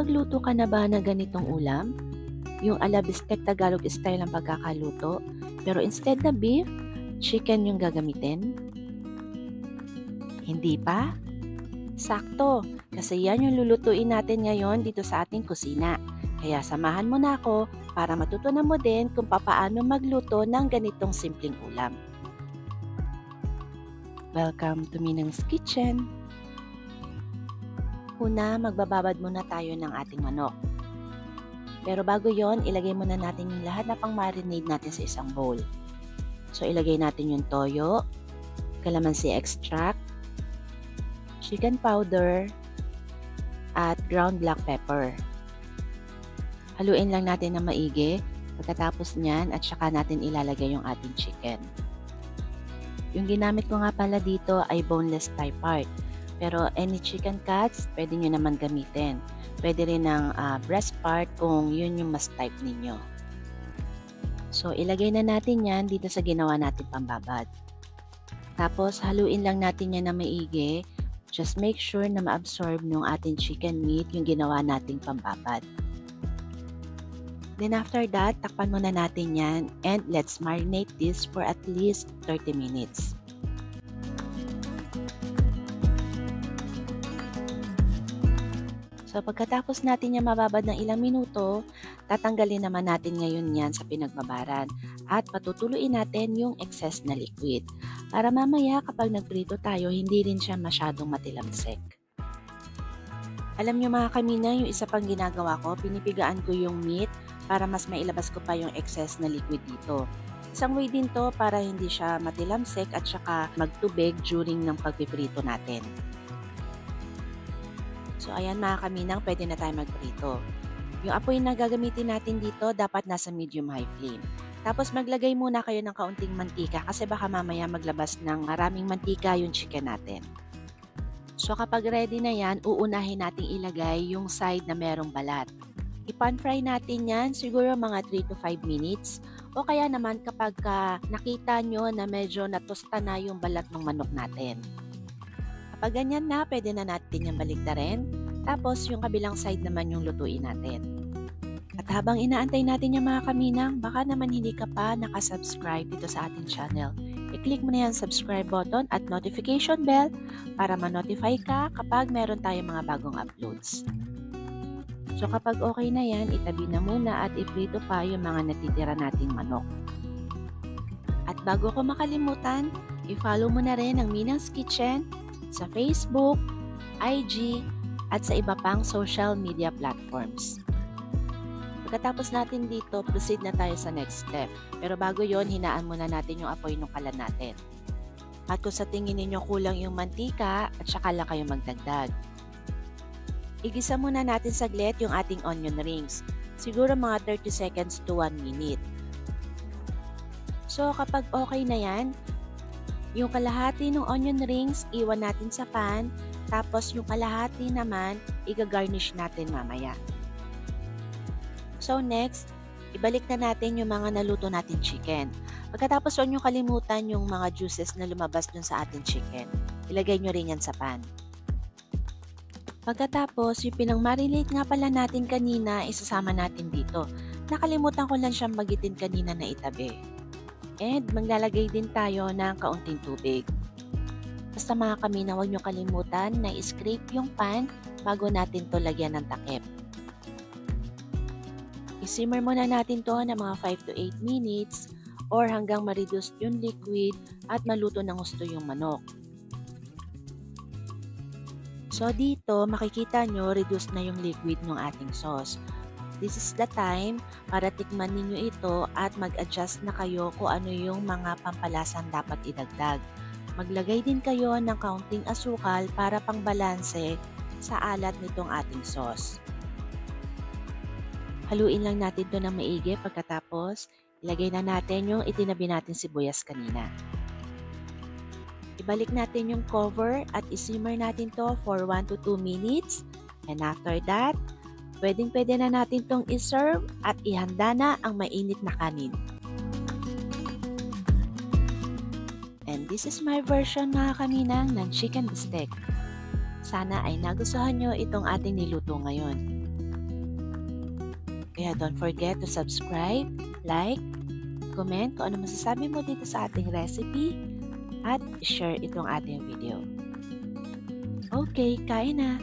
Nakapagluto ka na ba ng ganitong ulam? Yung ala bistec Tagalog style ang pagkakaluto, pero instead na beef, chicken yung gagamitin? Hindi pa? Sakto, kasi yan yung lulutuin natin ngayon dito sa ating kusina. Kaya samahan mo na ako para matutunan mo din kung papaano magluto ng ganitong simpleng ulam. Welcome to Minang's Kitchen! Una, magbababad muna tayo ng ating manok. Pero bago yon, ilagay muna natin yung lahat na pang-marinade natin sa isang bowl. So, ilagay natin yung toyo, calamansi extract, chicken powder, at ground black pepper. Haluin lang natin na maigi. Pagkatapos niyan, at saka natin ilalagay yung ating chicken. Yung ginamit ko nga pala dito ay boneless thigh part. Pero any chicken cuts, pwede nyo naman gamitin. Pwede rin ng breast part kung yun yung mas type ninyo. So, ilagay na natin yan dito sa ginawa natin pambabad. Tapos, haluin lang natin yan na maigi. Just make sure na ma-absorb ng ating chicken meat yung ginawa nating pambabad. Then after that, takpan muna natin yan and let's marinate this for at least 30 minutes. So pagkatapos natin yan mababad ng ilang minuto, tatanggalin naman natin ngayon yan sa pinagbabaran at patutuluin natin yung excess na liquid. Para mamaya kapag nagprito tayo, hindi rin siya masyadong matilamsik. Alam nyo mga kamina, yung isa pang ginagawa ko, pinipigaan ko yung meat para mas mailabas ko pa yung excess na liquid dito. Isang way din to para hindi siya matilamsik at saka magtubig during ng pagpiprito natin. So ayan mga kaminang, pwede na tayo magprito. Yung apoy na gagamitin natin dito dapat nasa medium-high flame. Tapos maglagay muna kayo ng kaunting mantika kasi baka mamaya maglabas ng maraming mantika yung chicken natin. So kapag ready na yan, uunahin nating ilagay yung side na merong balat. I-pan fry natin yan siguro mga 3 to 5 minutes o kaya naman kapag nakita nyo na medyo natusta na yung balat ng manok natin. Kapag ganyan na, pwede na natin yung baliktarin. Tapos yung kabilang side naman yung lutuin natin. At habang inaantay natin yung mga kaminang, baka naman hindi ka pa nakasubscribe dito sa ating channel. I-click mo na yung subscribe button at notification bell para ma-notify ka kapag meron tayong mga bagong uploads. So kapag okay na yan, itabi na muna at iprito pa yung mga natitira nating manok. At bago ko makalimutan, i-follow mo na rin ang Minang's Kitchen sa Facebook, IG, at sa iba pang social media platforms. Pagkatapos natin dito, proceed na tayo sa next step. Pero bago yon, hinaan muna natin yung apoy ng kalan natin. At kung sa tingin ninyo kulang yung mantika, at saka lang kayo magdagdag. Igisa muna natin saglit yung ating onion rings. Siguro mga 30 seconds to 1 minute. So kapag okay na yan, yung kalahati ng onion rings, iwan natin sa pan. Tapos yung kalahati naman, i-garnish natin mamaya. So next, ibalik na natin yung mga naluto natin chicken. Pagkatapos huwag nyo kalimutan yung mga juices na lumabas dun sa ating chicken. Ilagay nyo rin yan sa pan. Pagkatapos, yung pinang-marinate nga pala natin kanina, isasama natin dito. Nakalimutan ko lang siyang magitin kanina na itabi. And maglalagay din tayo ng kaunting tubig. Basta mga kamina, huwag nyo kalimutan na i-scrape yung pan bago natin to lagyan ng takip. I-simmer muna natin to ng mga 5 to 8 minutes or hanggang ma-reduce yung liquid at maluto ng gusto yung manok. So dito, makikita nyo, reduce na yung liquid ng ating sauce. This is the time para tikman ninyo ito at mag-adjust na kayo kung ano yung mga pampalasan dapat idagdag. Maglagay din kayo ng kaunting asukal para pangbalanse sa alat nitong ating sauce. Haluin lang natin ito ng maigi pagkatapos ilagay na natin yung itinabi natin sibuyas kanina. Ibalik natin yung cover at isimmer natin to for 1 to 2 minutes and after that, pwedeng-pwede na natin itong iserve at ihanda na ang mainit na kanin. And this is my version mga kaminang ng chicken bistec. Sana ay nagustuhan nyo itong ating niluto ngayon. Kaya don't forget to subscribe, like, comment kung ano masasabi mo dito sa ating recipe, at share itong ating video. Okay, kain na!